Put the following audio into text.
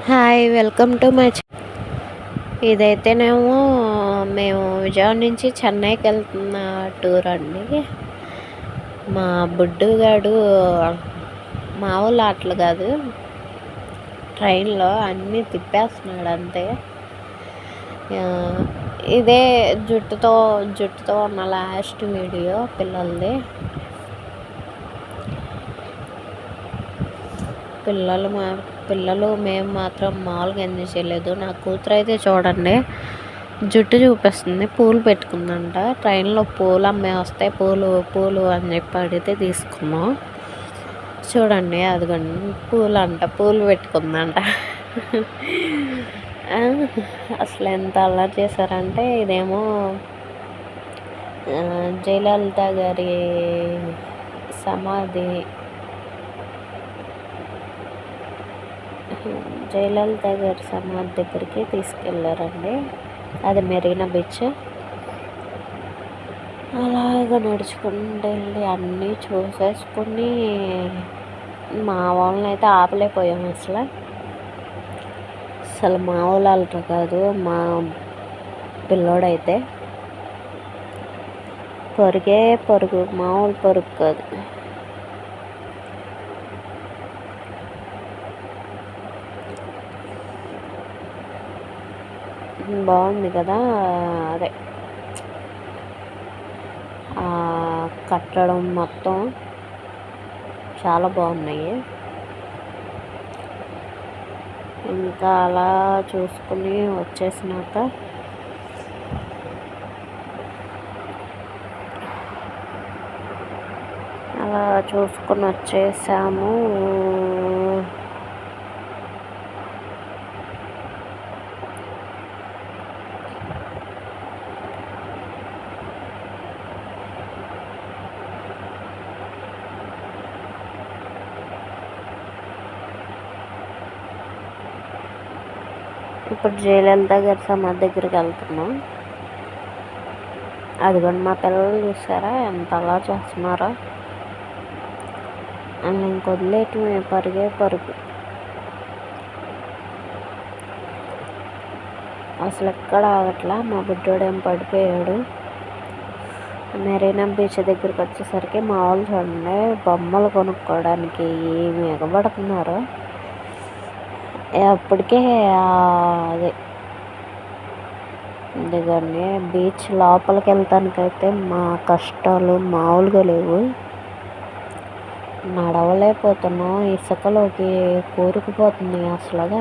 Hi welcome to my ఇదైతేనేమో మేము విజయవాడ నుంచి చెన్నైకి వెళ్తున్న టూర్ అండి. మా బుడ్డుగాడు మామూలు ఆటలు కాదు, ట్రైన్లో అన్నీ తిప్పేస్తున్నాడు అంతే. ఇదే జుట్టుతో ఉన్న లాస్ట్ వీడియో పిల్లలది. పిల్లలు మేము మాత్రం మామూలుగా ఎంజాయ్ చేయలేదు. నా కూతురు అయితే చూడండి, జుట్టు చూపిస్తుంది, పూలు పెట్టుకుందంట. ట్రైన్లో పూలు అమ్మే వస్తాయి, పూలు అని చెప్పి అడిగితే తీసుకున్నాం. చూడండి అదిగోండి, పూలు పెట్టుకుందంట. అసలు ఎంత అల్లరి చేశారంటే, ఇదేమో జయలలిత గారి సమాధి. జయలలిత గారి సమాధి దగ్గరికి తీసుకెళ్ళారండి. అది మెరీనా బీచ్. అలాగ నడుచుకుంటూ వెళ్ళి అన్నీ చూసేసుకుని మా వాళ్ళని అయితే ఆపలేకపోయాము. అసలు మా వాళ్ళు అలరు కాదు, మా పిల్లోడైతే పరుగు, మామూలు పరుగు కాదు. బాగుంది కదా, అదే కట్టడం మొత్తం చాలా బాగున్నాయి. ఇంకా అలా చూసుకుని వచ్చేసినాక వచ్చేసాము. ఇప్పుడు జయలలిత గారి సమాధి దగ్గరికి వెళ్తున్నాం. అదిగోండి మా పిల్లలు చూసారా ఎంత అలా చేస్తున్నారో. అని ఇంక వదిలేయటమే, పరుగు. అసలు ఎక్కడ ఆగట్లా. మా బుడ్డోడేం పడిపోయాడు. మెరీనా బీచ్ దగ్గరికి వచ్చేసరికి మా వాళ్ళు చూడండి, బొమ్మలు కొనుక్కోవడానికి ఏమి ఎగబడుతున్నారు. అప్పటికే అదే ఇదిగోండి, బీచ్ లోపలికి వెళ్తానికైతే మా కష్టాలు మామూలుగా లేవు. నడవలేకపోతున్నాం, ఇసుకలోకి కూరుకుపోతుంది అసలుగా.